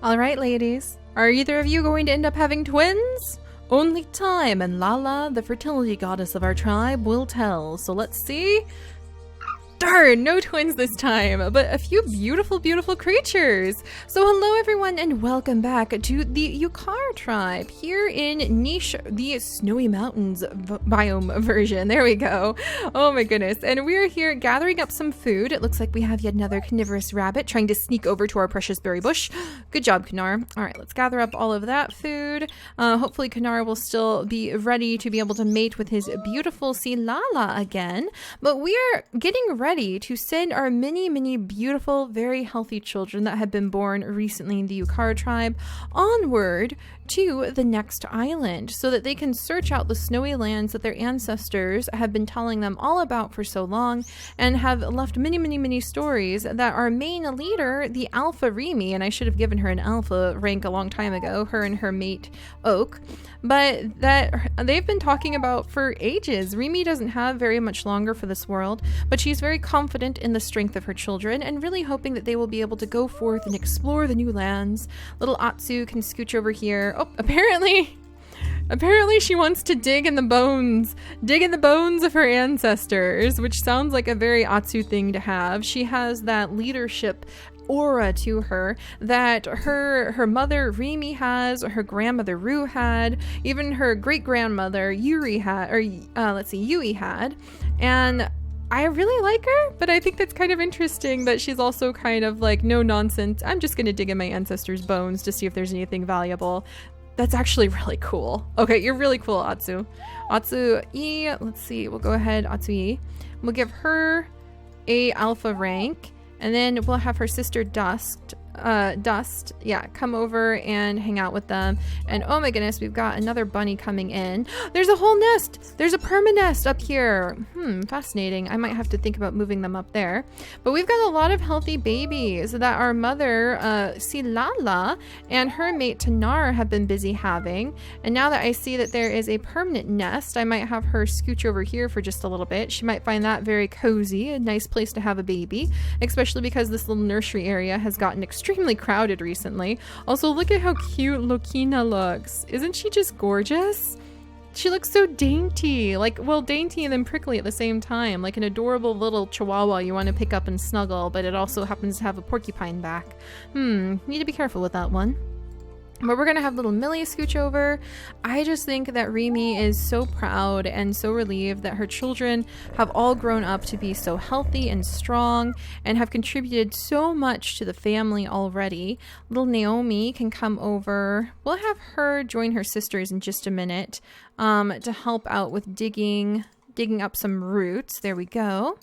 All right, ladies. Are either of you going to end up having twins? Only time and Lala, the fertility goddess of our tribe, will tell. So let's see. Darn, no twins this time, but a few beautiful, beautiful creatures. So hello everyone and welcome back to the Yukar tribe here in Niche, the Snowy Mountains biome version. There we go. Oh my goodness. And we're here gathering up some food. It looks like we have yet another carnivorous rabbit trying to sneak over to our precious berry bush. Good job, Kanar. All right, let's gather up all of that food. Hopefully Kanar will still be ready to be able to mate with his beautiful Lala again. But we are getting ready to send our many beautiful, very healthy children that have been born recently in the Yukar tribe onward to the next island so that they can search out the snowy lands that their ancestors have been telling them all about for so long and have left many stories that our main leader, the Alpha Remy, and I should have given her an alpha rank a long time ago, her and her mate Oak, but that they've been talking about for ages. Remy doesn't have very much longer for this world, but she's very confident in the strength of her children and really hoping that they will be able to go forth and explore the new lands. Little Atsu can scooch over here. Oh, apparently she wants to dig in the bones of her ancestors, which sounds like a very Atsu thing to have. She has that leadership aura to her that her mother Remy has, or her grandmother Rue had, even her great grandmother Yui had, and I really like her, but I think that's kind of interesting that she's also kind of like, no nonsense, I'm just going to dig in my ancestors' bones to see if there's anything valuable. That's actually really cool. Okay, you're really cool, Atsu. Atsu-E, let's see, we'll go ahead, Atsu-E. We'll give her a alpha rank, and then we'll have her sister Dust, come over and hang out with them. And oh my goodness, we've got another bunny coming in. There's a whole nest. There's a permanest up here. Fascinating. I might have to think about moving them up there. But we've got a lot of healthy babies that our mother, Lala, and her mate Tanar have been busy having. And now that I see that there is a permanent nest, I might have her scooch over here for just a little bit. She might find that very cozy, a nice place to have a baby, especially because this little nursery area has gotten extremely crowded recently. Also, look at how cute Lokina looks. Isn't she just gorgeous? She looks so dainty, dainty and then prickly at the same time, like an adorable little chihuahua you want to pick up and snuggle, but it also happens to have a porcupine back. Need to be careful with that one. But we're going to have little Millie scooch over. I just think that Remy is so proud and so relieved that her children have all grown up to be so healthy and strong and have contributed so much to the family already. Little Naomi can come over. We'll have her join her sisters in just a minute to help out with digging up some roots. There we go.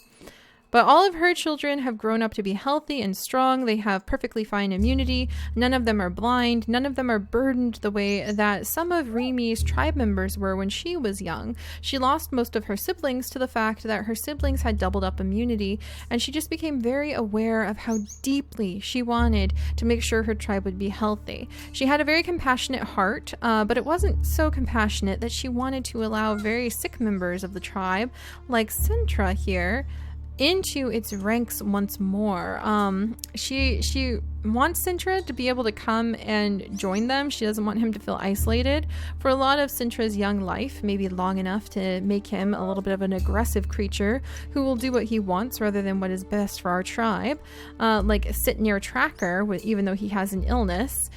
But all of her children have grown up to be healthy and strong. They have perfectly fine immunity. None of them are blind. None of them are burdened the way that some of Remy's tribe members were when she was young. She lost most of her siblings to the fact that her siblings had doubled up immunity, and she just became very aware of how deeply she wanted to make sure her tribe would be healthy. She had a very compassionate heart, but it wasn't so compassionate that she wanted to allow very sick members of the tribe, like Sintra here, into its ranks once more. She wants Sintra to be able to come and join them. She doesn't want him to feel isolated. For a lot of Sintra's young life, maybe long enough to make him a little bit of an aggressive creature who will do what he wants rather than what is best for our tribe, like sit near Tracker, even though he has an illness.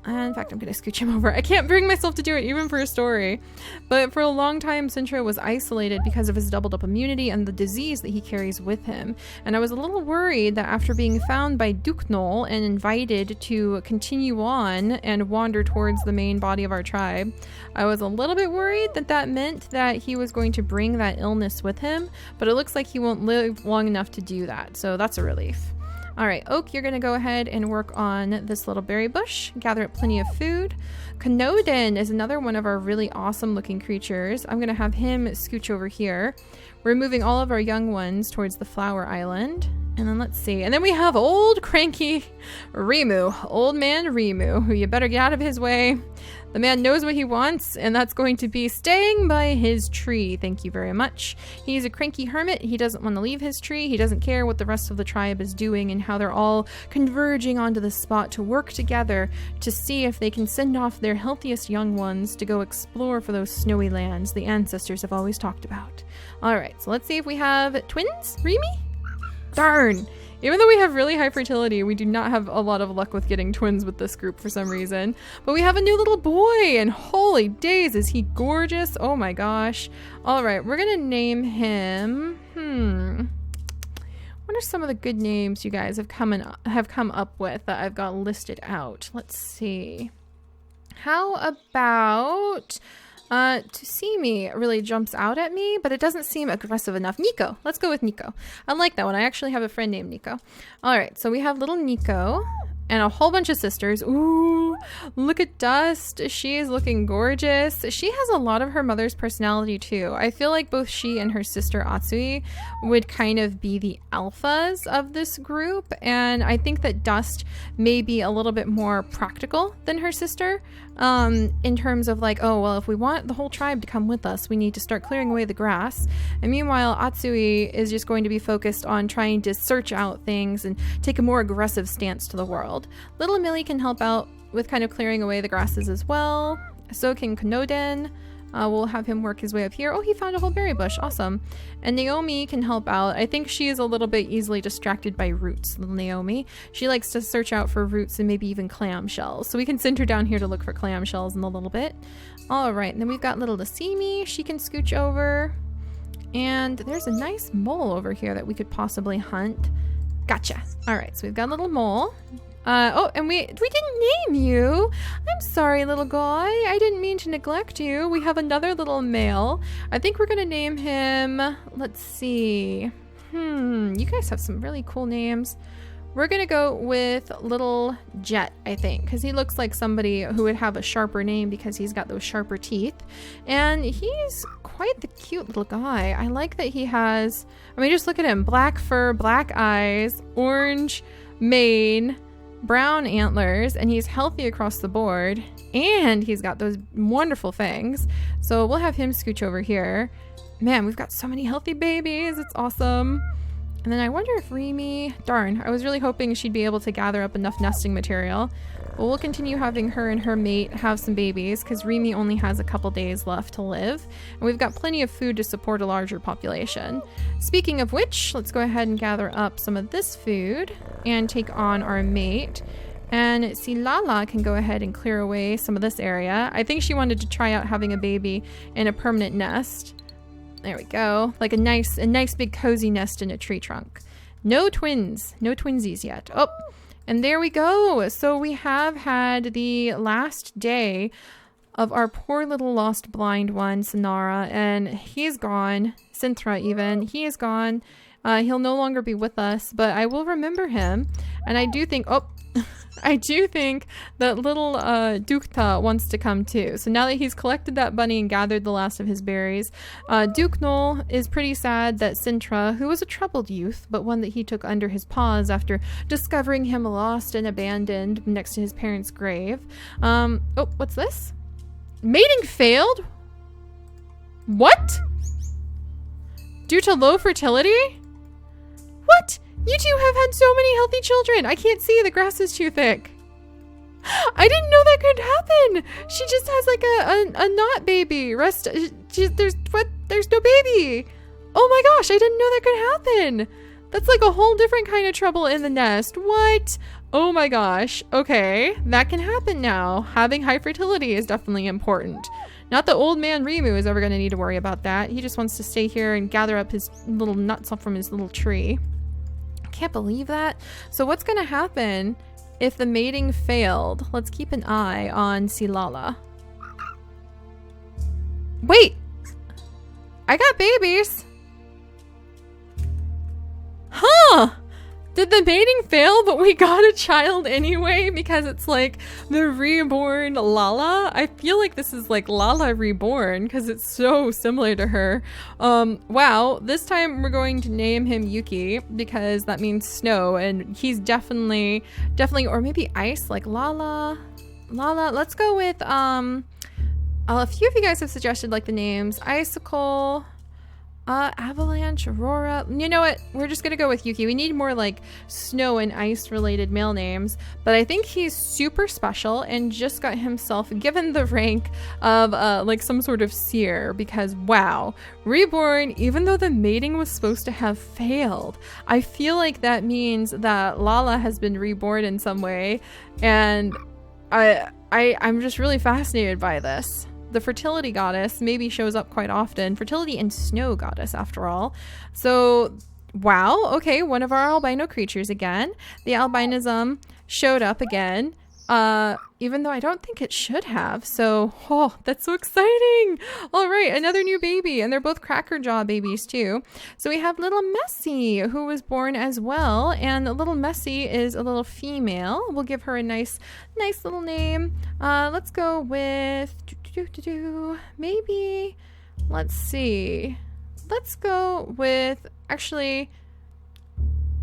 In fact, I'm going to scooch him over. I can't bring myself to do it, even for a story. But for a long time, Sintra was isolated because of his doubled up immunity and the disease that he carries with him. And I was a little worried that after being found by Duknol and invited to continue on and wander towards the main body of our tribe, I was a little bit worried that that meant that he was going to bring that illness with him. But it looks like he won't live long enough to do that. So that's a relief. All right, Oak, you're going to go ahead and work on this little berry bush, gather up plenty of food. Kanodin is another one of our really awesome looking creatures. I'm going to have him scooch over here. We're moving all of our young ones towards the flower island. And then let's see. And then we have old cranky Rimu, old man Rimu, who you better get out of his way. The man knows what he wants, and that's going to be staying by his tree. Thank you very much. He's a cranky hermit. He doesn't want to leave his tree. He doesn't care what the rest of the tribe is doing and how they're all converging onto the spot to work together to see if they can send off their healthiest young ones to go explore for those snowy lands the ancestors have always talked about. All right, so let's see if we have twins. Remy? Darn. Even though we have really high fertility, we do not have a lot of luck with getting twins with this group for some reason. But we have a new little boy, and holy days, is he gorgeous? Oh my gosh. All right, we're gonna name him. What are some of the good names you guys have come up with that I've got listed out? Let's see. How about... to see me really jumps out at me, but it doesn't seem aggressive enough. Nico. Let's go with Nico. I like that one. I actually have a friend named Nico. All right, so we have little Nico and a whole bunch of sisters. Ooh, look at Dust. She is looking gorgeous. She has a lot of her mother's personality too. I feel like both she and her sister Atsui would kind of be the alphas of this group, and I think that Dust may be a little bit more practical than her sister. In terms of like, oh, well, if we want the whole tribe to come with us, we need to start clearing away the grass. And meanwhile, Atsui is just going to be focused on trying to search out things and take a more aggressive stance to the world. Little Millie can help out with kind of clearing away the grasses as well. So can Konoden. We'll have him work his way up here. Oh, he found a whole berry bush. Awesome. And Naomi can help out. I think she is a little bit easily distracted by roots, little Naomi. She likes to search out for roots and maybe even clam shells. So we can send her down here to look for clam shells in a little bit. All right. And then we've got little Dasimi. She can scooch over. And there's a nice mole over here that we could possibly hunt. Gotcha. All right. So we've got a little mole. Oh, and we didn't name you. I'm sorry, little guy. I didn't mean to neglect you. We have another little male. I think we're gonna name him, let's see. You guys have some really cool names. We're gonna go with little Jet, I think, because he looks like somebody who would have a sharper name because he's got those sharper teeth. And he's quite the cute little guy. I like that he has, I mean, just look at him. Black fur, black eyes, orange mane, brown antlers, and he's healthy across the board, and he's got those wonderful fangs. So we'll have him scooch over here. Man, we've got so many healthy babies. It's awesome. And then I wonder if Remy, darn, I was really hoping she'd be able to gather up enough nesting material. But we'll continue having her and her mate have some babies because Remy only has a couple days left to live. And we've got plenty of food to support a larger population. Speaking of which, let's go ahead and gather up some of this food and take on our mate. And Silala can go ahead and clear away some of this area. I think she wanted to try out having a baby in a permanent nest. There we go. Like a nice big cozy nest in a tree trunk. No twins. No twinsies yet. Oh, and there we go. So we have had the last day of our poor little lost blind one, Sonara, and he's gone. Synthra even. He is gone. He'll no longer be with us, but I will remember him. And I do think, I do think that little Dukta wants to come too. So now that he's collected that bunny and gathered the last of his berries, Duknol is pretty sad that Sintra, who was a troubled youth, but one that he took under his paws after discovering him lost and abandoned next to his parents' grave. Oh, what's this? Mating failed? What? Due to low fertility? What? You two have had so many healthy children. I can't see. The grass is too thick. I didn't know that could happen. She just has like a not baby. There's no baby. Oh my gosh, I didn't know that could happen. That's like a whole different kind of trouble in the nest. What? Oh my gosh. Okay, that can happen now. Having high fertility is definitely important. Not that old man Rimu is ever going to need to worry about that. He just wants to stay here and gather up his little nuts from his little tree. Can't believe that. So what's gonna happen if the mating failed? Let's keep an eye on Silala. Wait, I got babies. Huh, Did the mating fail, but we got a child anyway because it's like the reborn Lala? I feel like this is like Lala reborn because it's so similar to her. Wow, this time we're going to name him Yuki because that means snow, and he's definitely, or maybe ice, like Lala. Let's go with, a few of you guys have suggested like the names, Icicle, Avalanche, Aurora. You know what? We're just gonna go with Yuki. We need more like snow and ice related male names, but I think he's super special and just got himself given the rank of like some sort of seer because wow, reborn, even though the mating was supposed to have failed, I feel like that means that Lala has been reborn in some way, and I'm just really fascinated by this. The fertility goddess maybe shows up quite often. Fertility and snow goddess, after all. So, wow. Okay, one of our albino creatures again. The albinism showed up again, even though I don't think it should have. So, oh, that's so exciting. All right, another new baby, and they're both cracker jaw babies too. So we have little Messi, who was born as well, and little Messi is a little female. We'll give her a nice little name. Let's go with maybe, let's see. Let's go with, actually,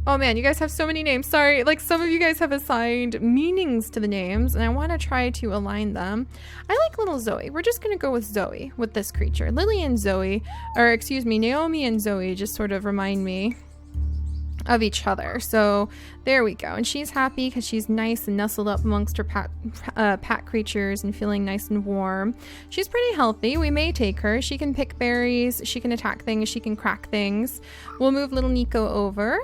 oh man, you guys have so many names. Sorry, like some of you guys have assigned meanings to the names and I want to try to align them. I like little Zoe. We're just going to go with Zoe with this creature. Lily and Zoe, or excuse me, Naomi and Zoe just sort of remind me of each other. So there we go. And she's happy because she's nice and nestled up amongst her pack creatures and feeling nice and warm. She's pretty healthy. We may take her. She can pick berries. She can attack things. She can crack things. We'll move little Nico over.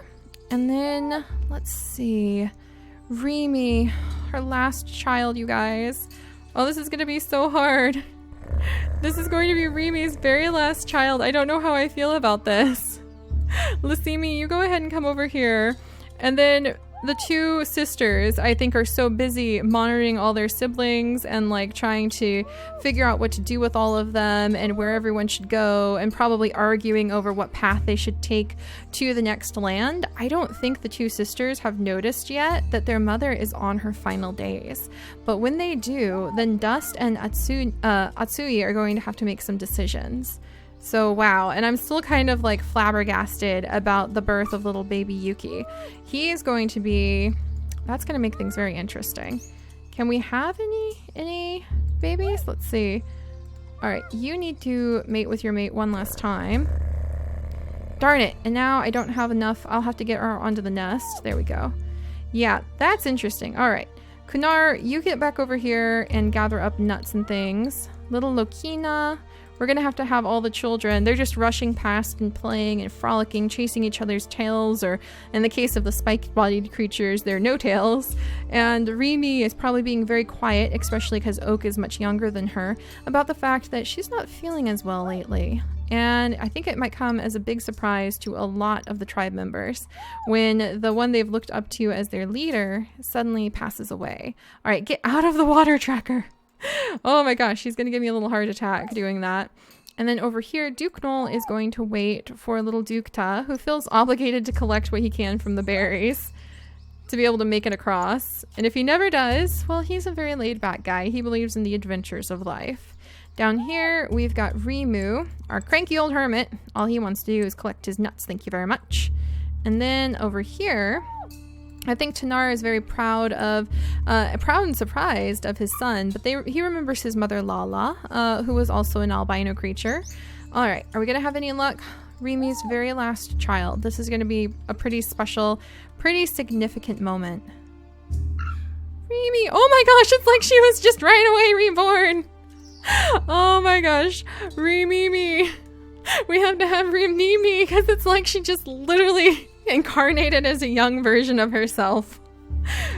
And then let's see. Remy, her last child, you guys. Oh, this is going to be so hard. This is going to be Remy's very last child. I don't know how I feel about this. Lasimi, you go ahead and come over here. And then the two sisters, I think, are so busy monitoring all their siblings and like trying to figure out what to do with all of them and where everyone should go, and probably arguing over what path they should take to the next land. I don't think the two sisters have noticed yet that their mother is on her final days. But when they do, then Dust and Atsui are going to have to make some decisions. So wow, and I'm still kind of like flabbergasted about the birth of little baby Yuki. He is going to be, that's going to make things very interesting. Can we have any babies? Let's see. All right, you need to mate with your mate one last time. Darn it, and now I don't have enough. I'll have to get her onto the nest. There we go. Yeah, that's interesting. All right, Kunar, you get back over here and gather up nuts and things. Little Lokina, we're gonna have to have all the children. They're just rushing past and playing and frolicking, chasing each other's tails, or in the case of the spiked-bodied creatures, they're no tails. And Remy is probably being very quiet, especially because Oak is much younger than her, about the fact that she's not feeling as well lately. And I think it might come as a big surprise to a lot of the tribe members when the one they've looked up to as their leader suddenly passes away. All right, get out of the water tracker. Oh my gosh, she's gonna give me a little heart attack doing that. And then over here, Duke Knoll is going to wait for little Duke Ta, who feels obligated to collect what he can from the berries to be able to make it across. And if he never does, well, he's a very laid-back guy. He believes in the adventures of life. Down here, we've got Rimu, our cranky old hermit. All he wants to do is collect his nuts, thank you very much. And then over here, I think Tanar is very proud and surprised of his son, but he remembers his mother Lala, who was also an albino creature. All right, are we gonna have any luck? Remy's very last child. This is gonna be a pretty special, pretty significant moment. Remy, oh my gosh, it's like she was just right away reborn. Oh my gosh, Remy. We have to have Remy because it's like she just literally incarnated as a young version of herself.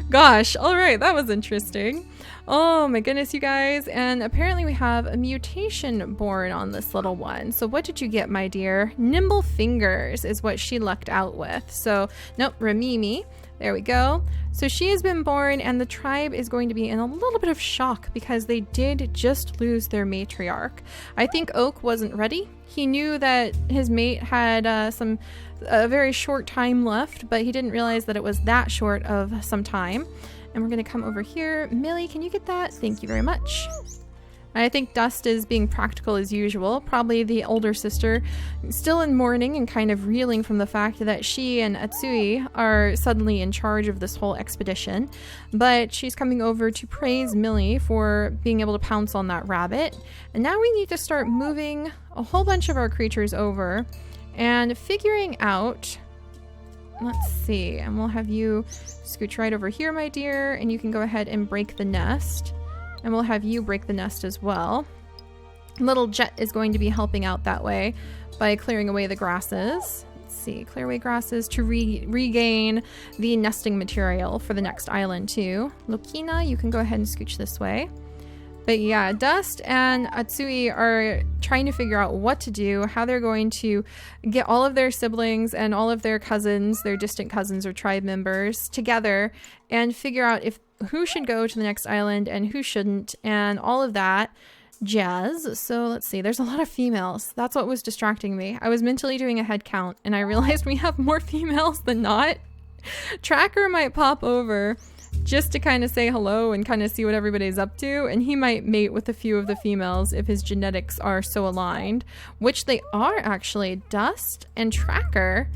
Gosh, all right, that was interesting. Oh my goodness, you guys. And apparently we have a mutation born on this little one. So what did you get, my dear? Nimble fingers is what she lucked out with. So nope, Remimi There we go. So she has been born, and the tribe is going to be in a little bit of shock because they did just lose their matriarch. I think Oak wasn't ready. He knew that his mate had a very short time left, but he didn't realize that it was that short of some time. And we're going to come over here. Millie, can you get that? Thank you very much. I think Dust is being practical as usual. Probably the older sister, still in mourning and kind of reeling from the fact that she and Atsui are suddenly in charge of this whole expedition. But she's coming over to praise Millie for being able to pounce on that rabbit. And now we need to start moving a whole bunch of our creatures over and figuring out... Let's see, and we'll have you scooch right over here, my dear, and you can go ahead and break the nest. And we'll have you break the nest as well. Little Jet is going to be helping out that way by clearing away the grasses. Let's see, clear away grasses to regain the nesting material for the next island too. Lokina, you can go ahead and scooch this way. But yeah, Dust and Atsui are trying to figure out what to do, how they're going to get all of their siblings and all of their cousins, their distant cousins or tribe members together and figure out who should go to the next island and who shouldn't and all of that jazz. So let's see, there's a lot of females. That's what was distracting me. I was mentally doing a head count and I realized we have more females than not. Tracker might pop over just to kind of say hello and kind of see what everybody's up to, and he might mate with a few of the females if his genetics are so aligned, which they are actually. Dust and Tracker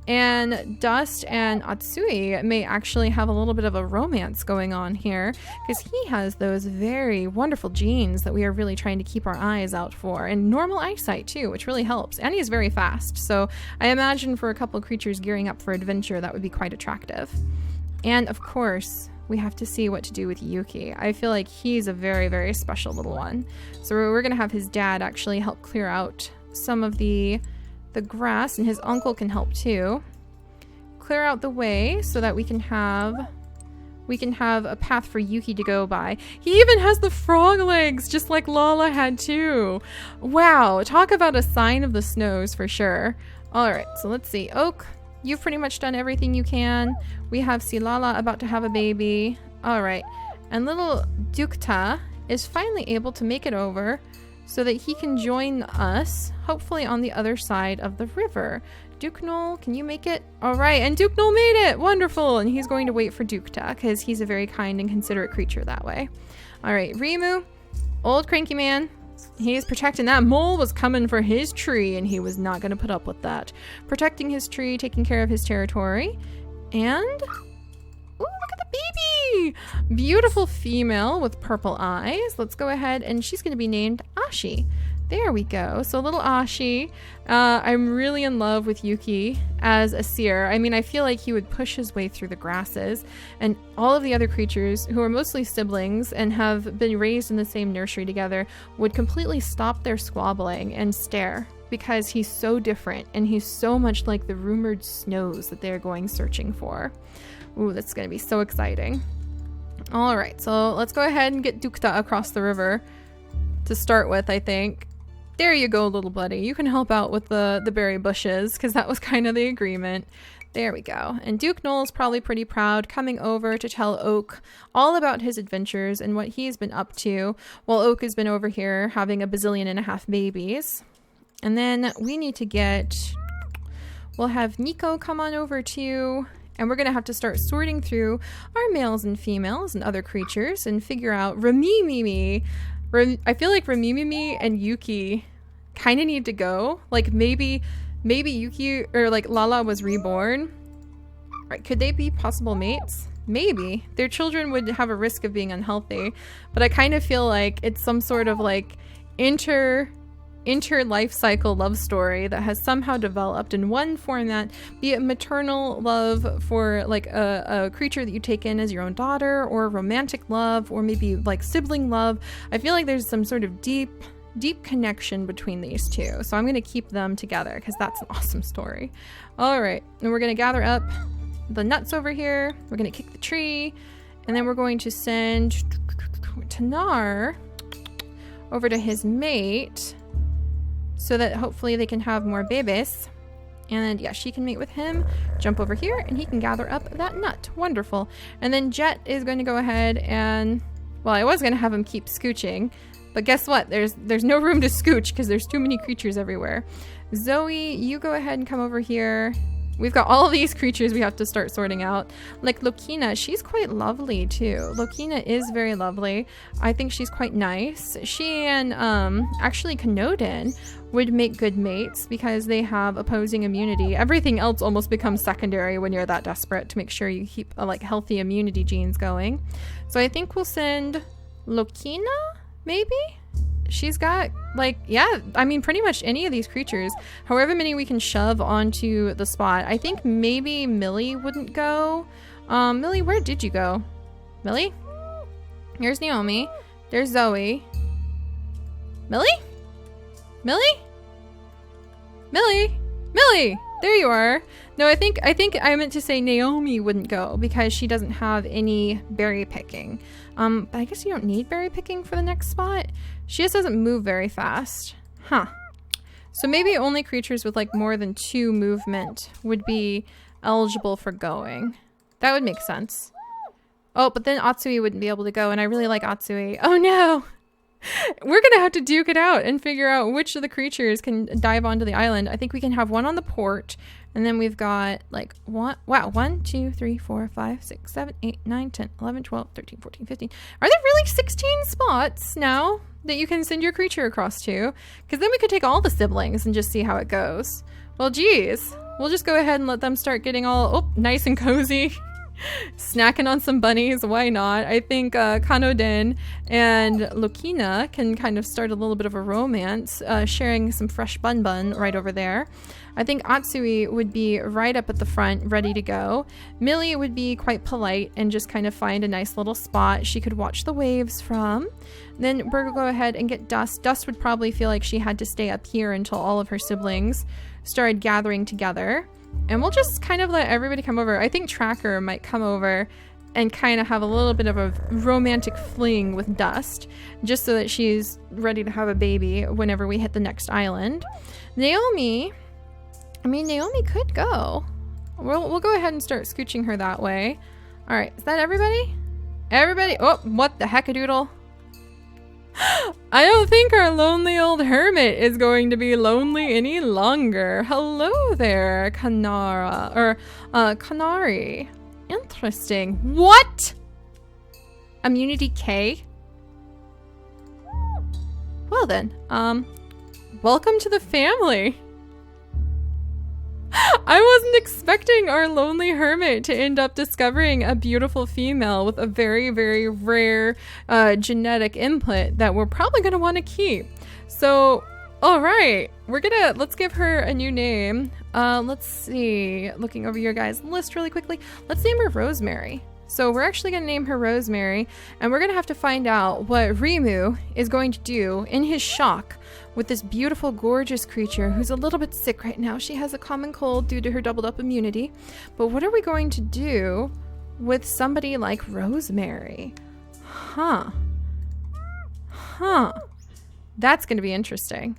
and Dust and Atsui may actually have a little bit of a romance going on here because he has those very wonderful genes that we are really trying to keep our eyes out for, and normal eyesight too, which really helps, and he's very fast, so I imagine for a couple creatures gearing up for adventure that would be quite attractive. And of course, we have to see what to do with Yuki. I feel like he's a very, very special little one. So we're going to have his dad actually help clear out some of the grass, and his uncle can help too. Clear out the way so that we can have a path for Yuki to go by. He even has the frog legs, just like Lala had too. Wow, talk about a sign of the snows for sure. All right, so let's see. Oak, you've pretty much done everything you can. We have Silala about to have a baby. All right. And little Dukta is finally able to make it over so that he can join us, hopefully on the other side of the river. Duknol, can you make it? All right. And Duknol made it. Wonderful. And he's going to wait for Dukta because he's a very kind and considerate creature that way. All right. Rimu, old cranky man. He's protecting that. Mole was coming for his tree and he was not going to put up with that. Protecting his tree, taking care of his territory. And ooh, look at the baby! Beautiful female with purple eyes. Let's go ahead, and she's going to be named Ashi. There we go. So little Ashi. I'm really in love with Yuki as a seer. I mean, I feel like he would push his way through the grasses, and all of the other creatures who are mostly siblings and have been raised in the same nursery together would completely stop their squabbling and stare because he's so different and he's so much like the rumored snows that they're going searching for. Ooh, that's going to be so exciting. All right, so let's go ahead and get Dukta across the river to start with, I think. There you go, little buddy. You can help out with the berry bushes because that was kind of the agreement. There we go. And Duke Knoll's probably pretty proud, coming over to tell Oak all about his adventures and what he's been up to, while Oak has been over here having a bazillion and a half babies. And then we need to we'll have Nico come on over too, and we're going to have to start sorting through our males and females and other creatures and figure out Ramimimi. I feel like Ramimimi and Yuki kind of need to go. Like maybe Yuki or like Lala was reborn. Right? Could they be possible mates? Maybe. Their children would have a risk of being unhealthy, but I kind of feel like it's some sort of like inter life cycle love story that has somehow developed in one format, be it maternal love for like a creature that you take in as your own daughter, or romantic love, or maybe like sibling love. I feel like there's some sort of deep connection between these two, so I'm going to keep them together because that's an awesome story. All right, and we're going to gather up the nuts over here. We're going to kick the tree, and then we're going to send Tanar over to his mate so that hopefully they can have more babies. And yeah, she can mate with him, jump over here, and he can gather up that nut. Wonderful. And then Jet is going to go ahead and, well, I was going to have him keep scooching, but guess what? There's no room to scooch because there's too many creatures everywhere. Zoe, you go ahead and come over here. We've got all of these creatures we have to start sorting out. Like Lokina, she's quite lovely too. Lokina is very lovely. I think she's quite nice. She and actually Kanodin would make good mates because they have opposing immunity. Everything else almost becomes secondary when you're that desperate to make sure you keep like healthy immunity genes going. So I think we'll send Lokina, maybe? She's got, like, yeah, I mean, pretty much any of these creatures, however many we can shove onto the spot. I think maybe Millie wouldn't go. Millie, where did you go? Millie? Here's Naomi. There's Zoe. Millie? Millie? Millie? Millie! There you are. No, I think I meant to say Naomi wouldn't go because she doesn't have any berry picking. But I guess you don't need berry picking for the next spot. She just doesn't move very fast. Huh. So maybe only creatures with like more than 2 movement would be eligible for going. That would make sense. Oh, but then Atsui wouldn't be able to go, and I really like Atsui. Oh no! We're gonna have to duke it out and figure out which of the creatures can dive onto the island. I think we can have one on the port, and then we've got like 1, 2, 3, 4, 5, 6, 7, 8, 9, 10, 11, 12, 13, 14, 15. Are there really 16 spots now that you can send your creature across to? Because then we could take all the siblings and just see how it goes. Well, geez. We'll just go ahead and let them start getting all nice and cozy. Snacking on some bunnies, why not? I think Kanodin and Lokina can kind of start a little bit of a romance, sharing some fresh bun right over there. I think Atsui would be right up at the front, ready to go. Millie would be quite polite and just kind of find a nice little spot she could watch the waves from. Then we're gonna go ahead and get Dust. Dust would probably feel like she had to stay up here until all of her siblings started gathering together. And we'll just kind of let everybody come over. I think Tracker might come over and kind of have a little bit of a romantic fling with Dust, just so that she's ready to have a baby whenever we hit the next island. Naomi, I mean, Naomi could go. We'll go ahead and start scooching her that way. All right, is that everybody? Everybody? Oh, what the heck-a-doodle? I don't think our lonely old hermit is going to be lonely any longer. Hello there, Kanari. Interesting. What? Immunity K? Well then, welcome to the family. I wasn't expecting our lonely hermit to end up discovering a beautiful female with a very, very rare genetic input that we're probably going to want to keep. So, all right, let's give her a new name. Let's see, looking over your guys' list really quickly. Let's name her Rosemary. So we're actually going to name her Rosemary, and we're going to have to find out what Rimu is going to do in his shock with this beautiful, gorgeous creature who's a little bit sick right now. She has a common cold due to her doubled up immunity. But what are we going to do with somebody like Rosemary? Huh. That's going to be interesting.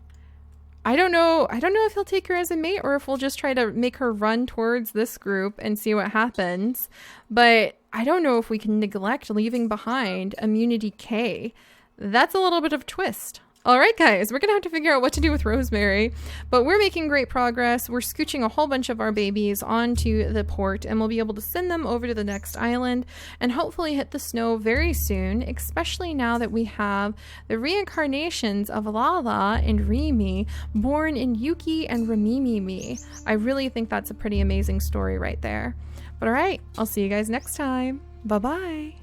I don't know if he'll take her as a mate or if we'll just try to make her run towards this group and see what happens. But I don't know if we can neglect leaving behind Immunity K. That's a little bit of a twist. All right, guys, we're going to have to figure out what to do with Rosemary, but we're making great progress. We're scooching a whole bunch of our babies onto the port, and we'll be able to send them over to the next island and hopefully hit the snow very soon, especially now that we have the reincarnations of Lala and Rimi born in Yuki and Ramimi. I really think that's a pretty amazing story right there. But all right, I'll see you guys next time. Bye-bye.